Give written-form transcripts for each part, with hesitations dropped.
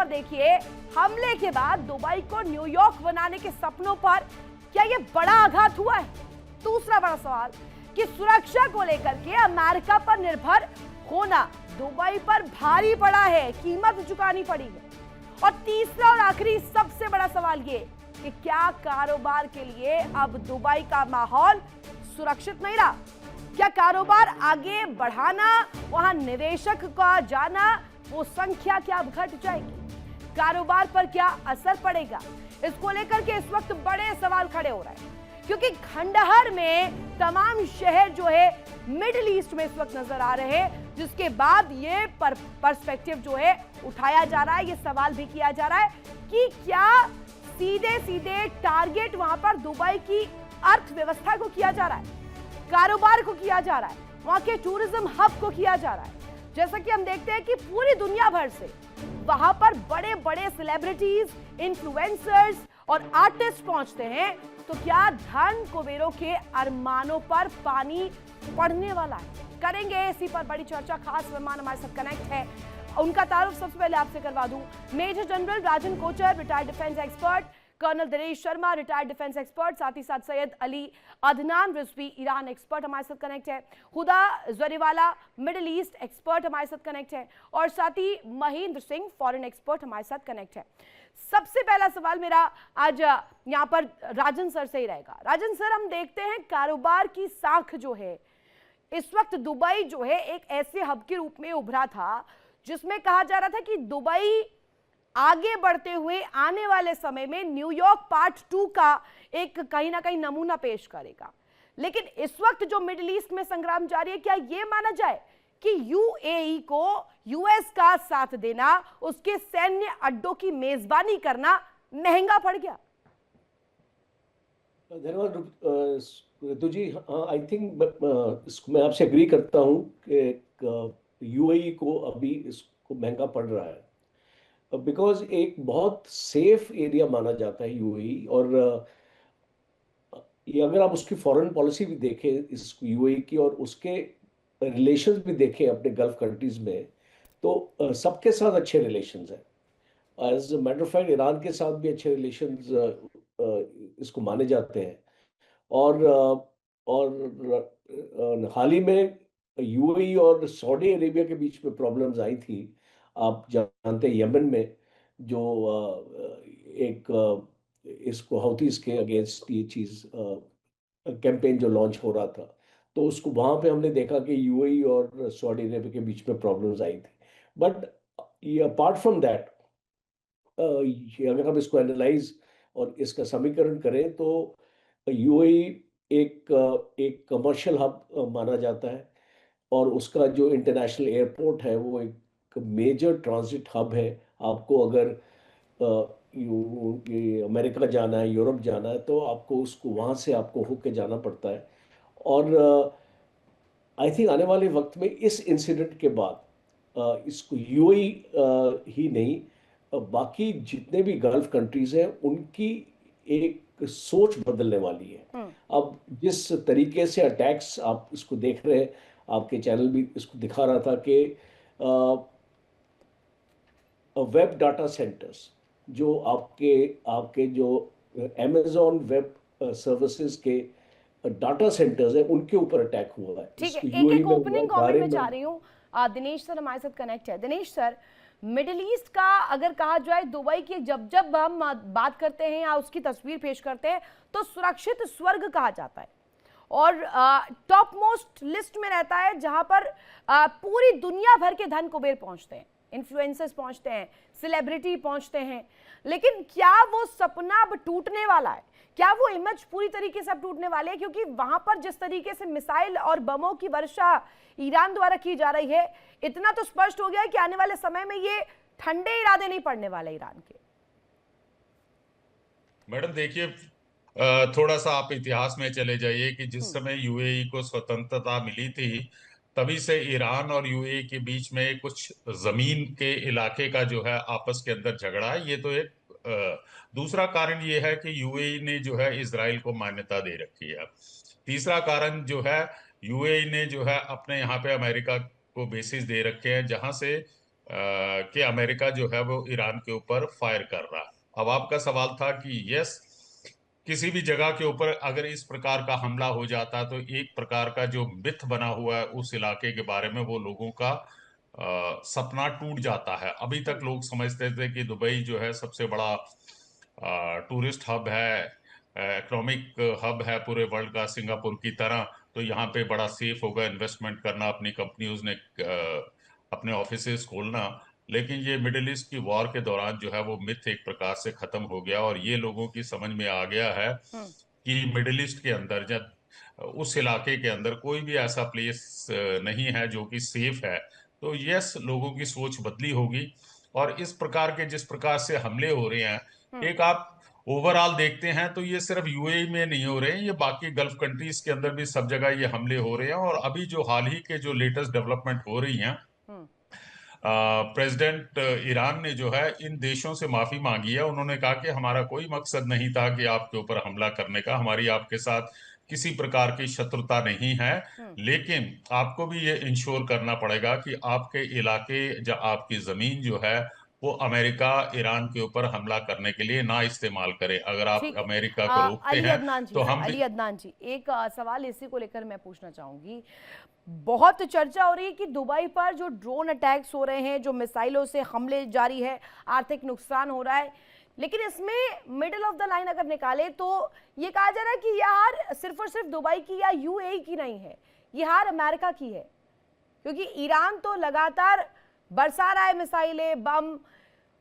देखिए, हमले के बाद दुबई को न्यूयॉर्क बनाने के सपनों पर क्या यह बड़ा आघात हुआ है? दूसरा बड़ा सवाल कि सुरक्षा को लेकर के अमेरिका पर निर्भर होना दुबई पर भारी पड़ा है, कीमत चुकानी पड़ी है। और तीसरा और आखिरी सबसे बड़ा सवाल ये कि क्या कारोबार के लिए अब दुबई का माहौल सुरक्षित नहीं रहा? क्या कारोबार आगे बढ़ाना, वहां निवेशक का जाना, वो संख्या क्या अब घट जाएगी? कारोबार पर क्या असर पड़ेगा? इसको लेकर के इस वक्त बड़े सवाल खड़े हो रहे हैं, क्योंकि खंडहर में तमाम शहर जो है मिडिल ईस्ट में इस वक्त नजर आ रहे हैं, जिसके बाद ये पर्सपेक्टिव जो है उठाया जा रहा है, ये सवाल भी किया जा रहा है कि क्या सीधे सीधे टारगेट वहां पर दुबई की अर्थव्यवस्था को किया जा रहा है, कारोबार को किया जा रहा है, वहां के टूरिज्म हब को किया जा रहा है। जैसा कि हम देखते हैं कि पूरी दुनिया भर से वहां पर बड़े बड़े सेलिब्रिटीज, इन्फ्लुएंसर्स और आर्टिस्ट पहुंचते हैं, तो क्या धन कुबेरों के अरमानों पर पानी पड़ने वाला है? करेंगे इसी पर बड़ी चर्चा। खास मेहमान हमारे साथ कनेक्ट है, उनका तारुफ सबसे पहले आपसे करवा दूं। Major general Rajan Kochar, retired defence expert, colonel Dinesh Sharma, retired defence expert, साथ ही साथ सैयद अली अदनान रिजवी, ईरान एक्सपर्ट हमारे साथ कनेक्ट है, Huda Zariwala, middle east expert हमारे साथ कनेक्ट है, और साथ ही महेंद्र सिंह, फॉरेन एक्सपर्ट हमारे साथ कनेक्ट है। सबसे पहला सवाल मेरा आज यहाँ पर राजन सर से ही रहेगा। राजन सर, हम देखते हैं कारोबार की साख जो है इस वक्त दुबई जो है एक ऐसे हब के रूप में उभरा था, जिसमें कहा जा रहा था कि दुबई आगे बढ़ते हुए आने वाले समय में न्यूयॉर्क पार्ट 2 का एक कहीं ना कहीं नमूना पेश करेगा। लेकिन इस वक्त जो मिडिल ईस्ट में संग्राम जारी है, क्या यह माना जाए कि यूएई को यूएस का साथ देना, उसके सैन्य अड्डों की मेजबानी करना महंगा पड़ गया? धन्यवाद ऋतु जी। आई थिंक मैं आपसे एग्री करता हूं कि यूएई को अभी इसको महंगा पड़ रहा है, बिकॉज एक बहुत सेफ एरिया माना जाता है यूएई। और ये अगर आप उसकी फॉरेन पॉलिसी भी देखें इस यूएई की, और उसके रिलेशंस भी देखें अपने गल्फ कंट्रीज में, तो सबके साथ अच्छे रिलेशंस हैं। As a matter of fact Iran के साथ भी अच्छे रिलेशंस इसको माने जाते हैं। और हाल ही में यूएई और सऊदी अरेबिया के बीच में प्रॉब्लम्स आई थी। आप जानते हैं यमन में जो इसको हौतीस के अगेंस्ट ये चीज़ कैंपेन जो लॉन्च हो रहा था, तो उसको वहाँ पे हमने देखा कि यूएई और सऊदी अरेबिया के बीच में प्रॉब्लम्स आई थी। बट ये अपार्ट फ्रॉम दैट, अगर हम इसको एनालाइज और इसका समीकरण करें, तो यूएई एक कमर्शियल हब माना जाता है, और उसका जो इंटरनेशनल एयरपोर्ट है वो एक मेजर ट्रांजिट हब है। आपको अगर ये अमेरिका जाना है, यूरोप जाना है, तो आपको उसको वहाँ से आपको होके जाना पड़ता है। और आई थिंक आने वाले वक्त में इस इंसिडेंट के बाद इसको यूएई ही नहीं, बाकी जितने भी गल्फ कंट्रीज हैं उनकी एक सोच बदलने वाली है। अब जिस तरीके से अटैक्स आप इसको देख रहे हैं, आपके चैनल भी इसको दिखा रहा था कि वेब डाटा सेंटर्स जो आपके जो अमेज़न वेब सर्विसेज के डाटा सेंटर्स हैं, उनके ऊपर अटैक हुआ है। ठीक है, एक ओपनिंग कमेंट में जा रही हूँ। दिनेश सर हमारे साथ कनेक्ट है। दिनेश सर, मिडिल ईस्ट का अगर कहा जाए, दुबई की जब जब हम बात करते हैं या उसकी तस्वीर पेश करते हैं, तो सुरक्षित स्वर्ग कहा जाता है, और टॉप मोस्ट लिस्ट में रहता है, जहां पर पूरी दुनिया भर के धन कुबेर पहुंचते हैं, इन्फ्लुएंसर्स पहुंचते हैं, सेलिब्रिटी पहुंचते हैं। लेकिन क्या वो सपना अब टूटने वाला है? क्या वो इमेज पूरी तरीके से अब टूटने वाली है? क्योंकि वहां पर जिस तरीके से मिसाइल और बमों की वर्षा ईरान द्वारा की जा रही है, इतना तो स्पष्ट हो गया है कि आने वाले समय में ये ठंडे इरादे नहीं पड़ने वाले ईरान के। मैडम देखिए, थोड़ा सा आप इतिहास में चले जाइए कि जिस समय यूएई को स्वतंत्रता मिली थी, तभी से ईरान और यूएई के बीच में कुछ जमीन के इलाके का जो है आपस के अंदर झगड़ा है। ये तो एक दूसरा कारण ये है कि यूएई ने जो है इजराइल को मान्यता दे रखी है। तीसरा कारण जो है, यूएई ने जो है अपने यहाँ पे अमेरिका को बेसिस दे रखे हैं, जहां से कि अमेरिका जो है वो ईरान के ऊपर फायर कर रहा है। अब आपका सवाल था कि यस, किसी भी जगह के ऊपर अगर इस प्रकार का हमला हो जाता तो एक प्रकार का जो मिथ बना हुआ है उस इलाके के बारे में, वो लोगों का सपना टूट जाता है। अभी तक लोग समझते थे कि दुबई जो है सबसे बड़ा टूरिस्ट हब है, इकोनॉमिक हब है पूरे वर्ल्ड का, सिंगापुर की तरह। तो यहाँ पे बड़ा सेफ होगा इन्वेस्टमेंट करना, अपनी कंपनीज ने अपने ऑफिसेज खोलना। लेकिन ये मिडिल ईस्ट की वॉर के दौरान जो है वो मिथ एक प्रकार से खत्म हो गया, और ये लोगों की समझ में आ गया है हम्म। कि मिडिल ईस्ट के अंदर, जब उस इलाके के अंदर कोई भी ऐसा प्लेस नहीं है जो कि सेफ है। तो यस, लोगों की सोच बदली होगी। और इस प्रकार के जिस प्रकार से हमले हो रहे हैं, एक आप ओवरऑल देखते हैं तो ये सिर्फ यूएई में नहीं हो रहे हैं, ये बाकी गल्फ कंट्रीज के अंदर भी सब जगह ये हमले हो रहे हैं। और अभी जो हाल ही के जो लेटेस्ट डेवलपमेंट हो रही हैं, प्रेसिडेंट ईरान ने जो है इन देशों से माफी मांगी है। उन्होंने कहा कि हमारा कोई मकसद नहीं था कि आपके ऊपर हमला करने का, हमारी आपके साथ किसी प्रकार की शत्रुता नहीं है, लेकिन आपको भी ये इंश्योर करना पड़ेगा कि आपके इलाके या आपकी जमीन जो है वो अमेरिका ईरान के ऊपर हमला करने के लिए ना इस्तेमाल करे। अगर आप ठीक है। अमेरिका को रोकते अली हैं अदनान जी, तो हम भी। अली अदनान जी, एक सवाल इसी को लेकर मैं पूछना चाहूंगी। बहुत चर्चा हो रही है कि दुबई पर जो ड्रोन अटैक्स हो रहे हैं, जो मिसाइलों से हमले जारी है, आर्थिक नुकसान हो रहा है, लेकिन इसमें मिडिल ऑफ द लाइन अगर निकाले तो ये कहा जा रहा है कि यह हार सिर्फ और सिर्फ दुबई की या यूएई की नहीं है, ये हार अमेरिका की है। क्योंकि ईरान तो लगातार बरसा रहा है मिसाइलें, बम,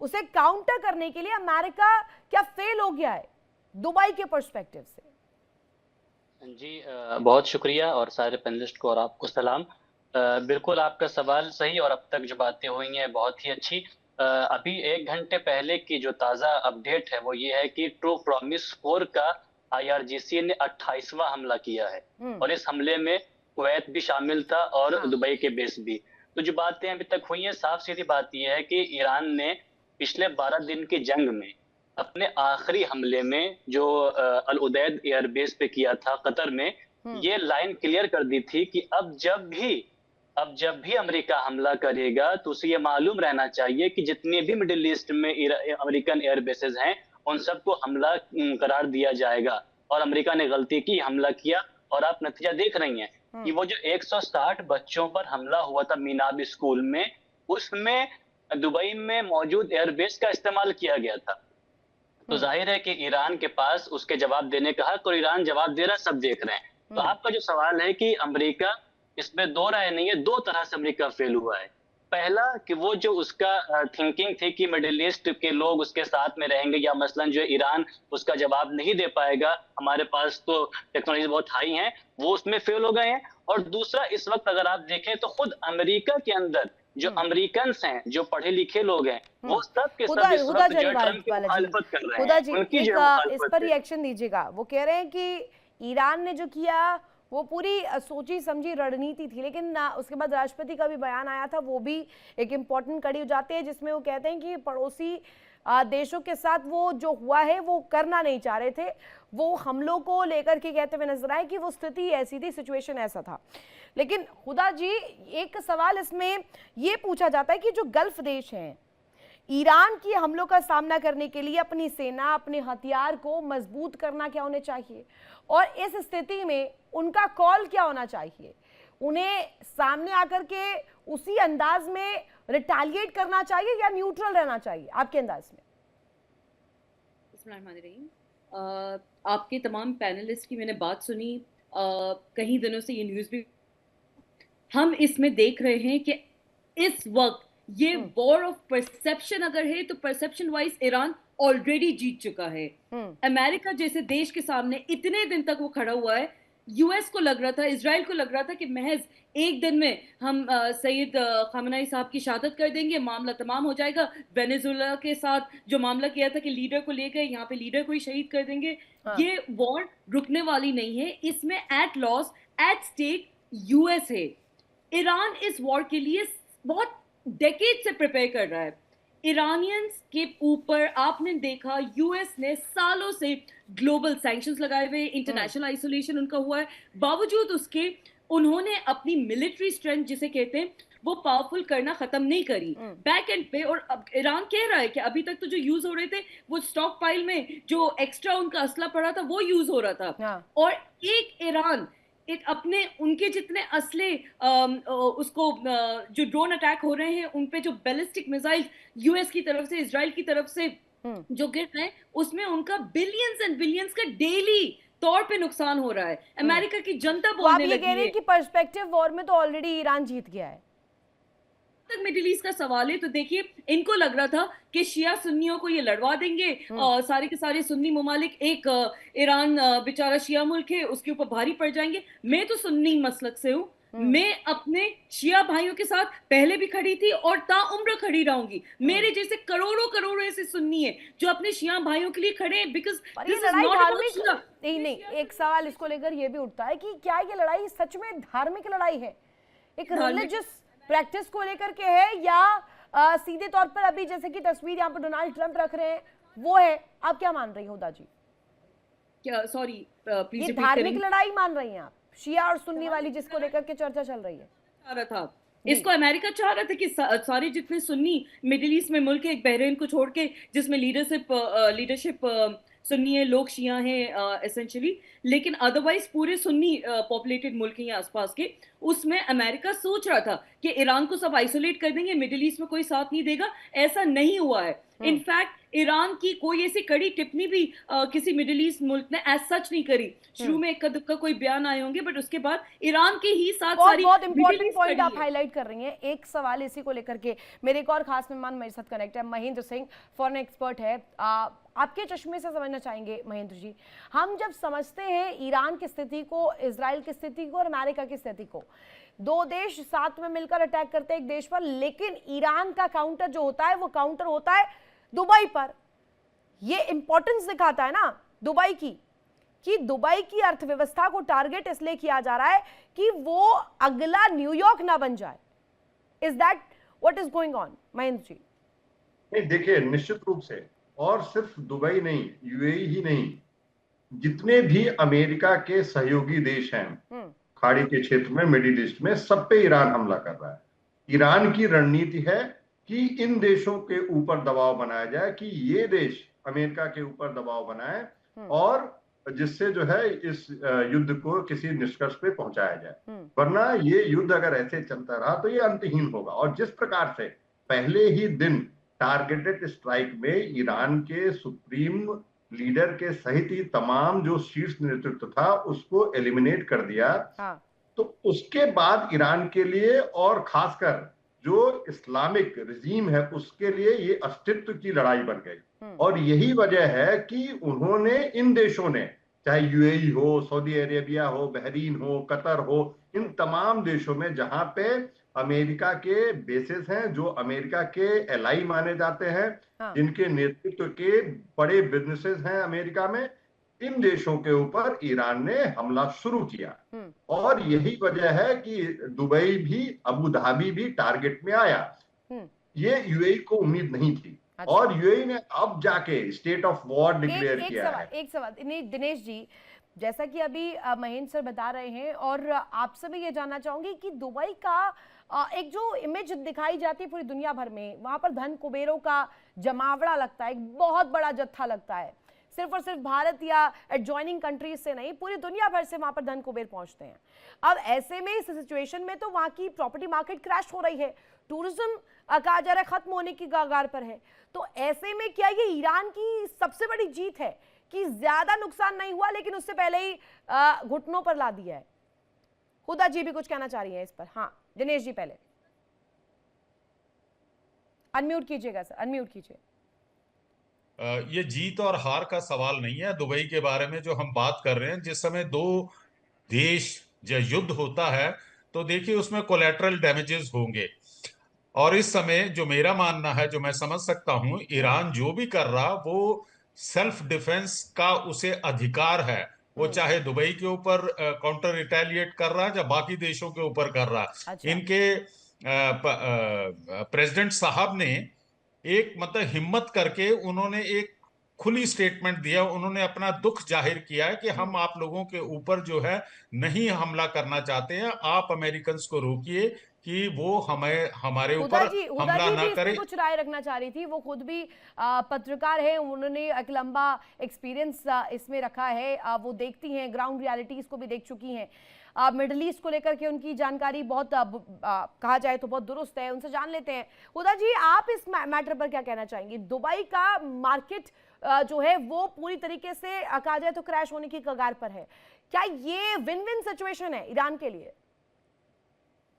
उसे काउंटर करने के लिए अमेरिका क्या फेल हो गया है दुबई के पर्सपेक्टिव से? जी, बहुत शुक्रिया और सारे पैनलिस्ट को और आपको सलाम। बिल्कुल आपका सवाल सही, और अब तक जो बातें हुई हैं बहुत ही अच्छी। अभी 1 घंटे पहले की जो ताज़ा अपडेट है वो ये है कि ट्रू प्रॉमिस 4 का IRGC ने 28वां हमला किया है, और इस हमले में कुवैत भी शामिल था और दुबई के बेस भी। तो जो बातें अभी तक हुई हैं, साफ सीधी बात यह है कि ईरान ने पिछले 12 दिन की जंग में अपने आखिरी हमले में जो अल उदैद एयरबेस पे किया था कतर में, ये लाइन क्लियर कर दी थी कि अब जब भी अमेरिका हमला करेगा तो उसे ये मालूम रहना चाहिए कि जितने भी मिडिल ईस्ट में अमेरिकन एयरबेसेस हैं उन सबको हमला करार दिया जाएगा। और अमेरिका ने गलती की, हमला किया, और आप नतीजा देख रही हैं कि वो जो 160 बच्चों पर हमला हुआ था मीनाब स्कूल में, उसमें दुबई में मौजूद एयरबेस का इस्तेमाल किया गया था। तो जाहिर है कि ईरान के पास उसके जवाब देने का हक, और ईरान जवाब दे रहा, सब देख रहे हैं। तो आपका जो सवाल है कि अमेरिका, इसमें दो राय नहीं है, 2 तरह से अमेरिका फेल हुआ है। पहला कि वो जो उसका थिंकिंग थी कि मिडिल ईस्ट के लोग उसके साथ में रहेंगे, या मसलन जो ईरान उसका जवाब नहीं दे पाएगा, हमारे पास तो टेक्नोलॉजी बहुत हाई है, वो उसमें फेल हो गए हैं। और दूसरा, इस वक्त अगर आप देखें तो खुद अमेरिका के अंदर जो अमेरिकन हैं, जो पढ़े लिखे लोग हैं, वो सब के सब इस वक्त जो ट्रम्प की मुखालिफत कर रहे हैं, उनकी जो इस पर रिएक्शन दीजिएगा। वो कह रहे हैं कि ईरान ने जो किया वो पूरी सोची समझी रणनीति थी, लेकिन उसके बाद राष्ट्रपति का भी बयान आया था, वो भी एक इम्पोर्टेंट कड़ी हो जाती है, जिसमें वो कहते हैं कि पड़ोसी देशों के साथ वो जो हुआ है वो करना नहीं चाह रहे थे। वो हमलों को लेकर के कहते हुए नजर आए कि वो स्थिति ऐसी थी, सिचुएशन ऐसा था। लेकिन खुदा जी, एक सवाल इसमें ये पूछा जाता है कि जो गल्फ देश हैं, ईरान की हमलों का सामना करने के लिए अपनी सेना, अपने हथियार को मजबूत करना क्या होने चाहिए, और इस स्थिति में उनका कॉल क्या होना चाहिए? उन्हें सामने आकर के उसी अंदाज में रिटेलिएट करना चाहिए या न्यूट्रल रहना चाहिए आपके अंदाज में? आपके तमाम पैनलिस्ट की मैंने बात सुनी, कई दिनों से ये न्यूज़ भी हम इसमें देख रहे हैं कि इस वक्त ये वॉर ऑफ परसेप्शन अगर है तो परसेप्शन वाइज ईरान ऑलरेडी जीत चुका है। अमेरिका जैसे देश के सामने इतने दिन तक वो खड़ा हुआ है, यूएस को लग रहा था, इजराइल को लग रहा था कि महज एक दिन में हम सैयद खामनेई साहब की शहादत कर देंगे, मामला तमाम हो जाएगा। वेनेजुएला के साथ जो मामला किया था कि लीडर को ले गए, यहाँ पे लीडर को ही शहीद कर देंगे। ये वॉर रुकने वाली नहीं है, इसमें at loss, at stake US है। ईरान इस वॉर के लिए बहुत डेकेड से प्रिपेयर कर रहा है। ईरानियंस के ऊपर आपने देखा यूएस ने सालों से ग्लोबल सैंक्शंस लगाए हुए, इंटरनेशनल आइसोलेशन उनका हुआ है, बावजूद उसके उन्होंने अपनी मिलिट्री स्ट्रेंथ जिसे कहते हैं वो पावरफुल करना खत्म नहीं करी बैक एंड पे। और अब ईरान कह रहा है कि अभी तक तो जो यूज हो रहे थे वो स्टॉक पाइल में जो एक्स्ट्रा उनका असला पड़ा था वो यूज हो रहा था। हाँ। और एक ईरान एक अपने उनके जितने असले उसको जो ड्रोन अटैक हो रहे हैं उन पे जो बैलिस्टिक मिसाइल यूएस की तरफ से इजराइल की तरफ से जो गिर रहे हैं उसमें उनका बिलियंस एंड बिलियंस का डेली तौर पे नुकसान हो रहा है। अमेरिका की जनता तो आप बोलने ये लगी कह रहे है हैं कि पर्सपेक्टिव वॉर में तो ऑलरेडी ईरान जीत गया है। तक मिडिल ईस्ट का सवाल है तो देखिए इनको लग रहा था कि शिया सुन्नियों को ये लड़वा देंगे और सारे के सारे सुन्नी ममालिक एक ईरान बेचारा शिया मुल्क है उसके ऊपर भारी पड़ जाएंगे। मैं तो सुन्नी मसलक से हूँ, मैं अपने शिया भाइयों के साथ पहले भी खड़ी थी और ताउम्र खड़ी रहूंगी। मेरे जैसे करोड़ों करोड़ों ऐसे सुन्नी है जो अपने शिया भाइयों के लिए खड़े हैं बिकॉज ये लड़ाई धार्मिक नहीं, एक सवाल इसको लेकर ये भी उठता है कि क्या ये लड़ाई सच में धार्मिक लड़ाई है, एक रिलीजियस प्रैक्टिस को लेकर के है, या सीधे तौर पर अभी जैसे कि तस्वीर यहाँ पर डोनाल्ड ट्रंप रख रहे हैं वो है? आप क्या मान रही हो हुदा जी? क्या सॉरी प्लीज ये धार्मिक लड़ाई मान रही हैं आप, शिया और सुन्नी वाली जिसको लेकर के चर्चा चल रही है? चाह रहा था इसको अमेरिका चाह रहा था कि सारे जितने सुन्नी मिडिल ईस्ट में मुल्क है एक बहरीन को छोड़ के जिसमें लीडरशिप सुन्नी है, लोग शिया हैं एसेंशियली, लेकिन अदरवाइज पूरे सुन्नी पॉपुलेटेड मुल्क हैं आसपास के, उसमें अमेरिका सोच रहा था कि ईरान को सब आइसोलेट कर देंगे, मिडिल ईस्ट में कोई साथ नहीं देगा। ऐसा नहीं हुआ है। इनफैक्ट ईरान की कोई ऐसी कड़ी टिप्पणी भी किसी मिडिल ईस्ट मुल्क ने एज सच नहीं करी। शुरू में इक्का दुक्का कोई बयान आए होंगे बट उसके बाद ईरान के ही साथ सारी बहुत इंपॉर्टेंट पॉइंट आप हाईलाइट कर रही हैं। एक सवाल इसी को लेकर के, मेरे एक और खास मेहमान मेरे साथ कनेक्ट है, महेंद्र सिंह, फॉरेन एक्सपर्ट है। आपके चश्मे से समझना चाहेंगे महेंद्र जी, हम जब समझते हैं ईरान की स्थिति को, इजराइल की स्थिति को और अमेरिका की स्थिति को, दो देश साथ में मिलकर अटैक करते हैं एक देश पर, लेकिन ईरान का काउंटर जो होता है वो काउंटर होता है दुबई पर। ये इंपॉर्टेंस दिखाता है ना दुबई की, कि दुबई की अर्थव्यवस्था को टारगेट इसलिए किया जा रहा है कि वो अगला न्यूयॉर्क ना बन जाए। Is that what is going on Mahendra ji? नहीं, देखिए निश्चित रूप से, और सिर्फ दुबई नहीं, यूएई ही नहीं, जितने भी अमेरिका के सहयोगी देश हैं खाड़ी के क्षेत्र में, मिडिल ईस्ट में, सब पे ईरान हमला कर रहा है। ईरान की रणनीति है कि इन देशों के ऊपर दबाव बनाया जाए, कि ये देश अमेरिका के ऊपर दबाव बनाए और जिससे जो है इस युद्ध को किसी निष्कर्ष पे पहुंचाया जाए। वरना ये युद्ध अगर ऐसे चलता रहा तो ये अंतहीन होगा। और जिस प्रकार से पहले ही दिन टारगेटेड स्ट्राइक में ईरान के सुप्रीम लीडर के सहित ही तमाम जो शीर्ष नेतृत्व था उसको एलिमिनेट कर दिया, तो उसके बाद ईरान के लिए और खासकर जो इस्लामिक रिजीम है उसके लिए ये अस्तित्व की लड़ाई बन गई। और यही वजह है कि उन्होंने, इन देशों ने, चाहे यूएई हो, सऊदी अरेबिया हो, बहरीन हो, कतर हो, इन तमाम देशों में जहां पे अमेरिका के बेसेस हैं, जो अमेरिका के एलाई माने जाते हैं, जिनके नेतृत्व के बड़े बिजनेसेस हैं अमेरिका में, इन देशों के ऊपर ईरान ने हमला शुरू किया। और यही वजह है कि दुबई भी, अबू धाबी भी टारगेट में आया। ये यूएई को उम्मीद नहीं थी। अच्छा। और यूएई ने अब जाके स्टेट ऑफ वॉर डिक्लेयर किया है। एक सवाल दिनेश जी, जैसा कि अभी महेंद्र सर बता रहे हैं, और आपसे भी ये जानना चाहूंगी कि दुबई का एक जो इमेज दिखाई जाती है पूरी दुनिया भर में, वहां पर धन कुबेरों का जमावड़ा लगता है, एक बहुत बड़ा जत्था लगता है, सिर्फ और सिर्फ भारत या एडजॉइनिंग कंट्रीज से नहीं, पूरी दुनिया भर से वहां पर धन कुबेर पहुंचते हैं। अब ऐसे में इस सिचुएशन में तो वहां की प्रॉपर्टी मार्केट क्रैश हो रही है, टूरिज्म कहा जा रहा है खत्म होने की कगार पर है। तो ऐसे में क्या ये ईरान की सबसे बड़ी जीत है कि ज्यादा नुकसान नहीं हुआ लेकिन उससे पहले ही घुटनों पर ला दिया है? हुदा जी भी कुछ कहना चाह रही हैं इस पर? हाँ दिनेश जी पहले अनम्यूट कीजिएगा सर, अनम्यूट कीजिए। ये जीत और हार का सवाल नहीं है। दुबई के बारे में जो हम बात कर रहे हैं, जिस समय दो देश जब युद्ध होता है तो देखिए उसमें कोलैटरल डैमेजेस होंगे। और इस समय जो मेरा मानना है, जो मैं समझ सकता हूं, ईरान जो भी कर रहा वो सेल्फ डिफेंस का उसे अधिकार है। वो चाहे दुबई के ऊपर काउंटर रिटेलिएट कर रहा है या बाकी देशों के ऊपर कर रहा है। अच्छा। इनके प्रेसिडेंट साहब ने एक मतलब हिम्मत करके उन्होंने एक खुली स्टेटमेंट दिया, उन्होंने अपना दुख जाहिर किया है कि हम आप लोगों के ऊपर जो है नहीं हमला करना चाहते हैं, आप अमेरिकन्स को रोकिए, कि वो हमारे हुदा ऊपर जी हमला भी ना इस पे करे। कुछ राय रखना चाह रही थी। वो खुद भी पत्रकार है, उन्होंने एक लंबा एक्सपीरियंस इसमें रखा है। वो देखती हैं, ग्राउंड रियलिटीज को भी देख चुकी हैं। मिडिल ईस्ट को लेकर के उनकी जानकारी बहुत कहा जाए तो बहुत दुरुस्त है। उनसे जान लेते हैं। हुदा जी, आप इस मैटर पर क्या कहना चाहेंगी? दुबई का मार्केट जो है वो पूरी तरीके से कहा जाए तो क्रैश होने की कगार पर है। क्या ये विन विन सिचुएशन है ईरान के लिए?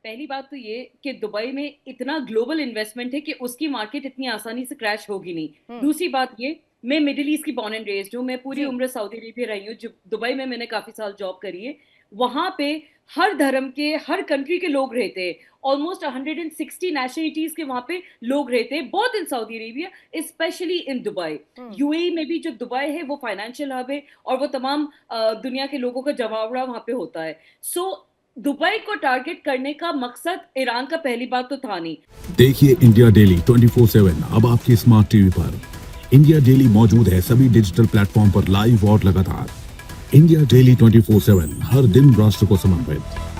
पहली बात तो ये कि दुबई में इतना ग्लोबल इन्वेस्टमेंट है कि उसकी मार्केट इतनी आसानी से क्रैश होगी नहीं। दूसरी बात ये, मैं मिडिल ईस्ट की बॉर्न एंड रेज्ड हूँ, मैं पूरी उम्र सऊदी अरेबिया रही हूँ। दुबई में मैंने काफी साल जॉब करी है। वहां पे हर धर्म के, हर कंट्री के लोग रहते हैं। ऑलमोस्ट 160 नेशनलिटीज के वहां पे लोग रहते हैं, both in Saudi Arabia, specially in Dubai. UAE में भी जो दुबई है वो फाइनेंशियल हब है और वो तमाम दुनिया के लोगों का जमावड़ा वहां पे होता है। सो दुबई को टारगेट करने का मकसद ईरान का पहली बात तो था नहीं। देखिए इंडिया डेली 24/7 अब आपकी स्मार्ट टीवी पर। इंडिया डेली मौजूद है सभी डिजिटल प्लेटफॉर्म पर लाइव और लगातार। इंडिया डेली 24/7 हर दिन राष्ट्र को समर्पित।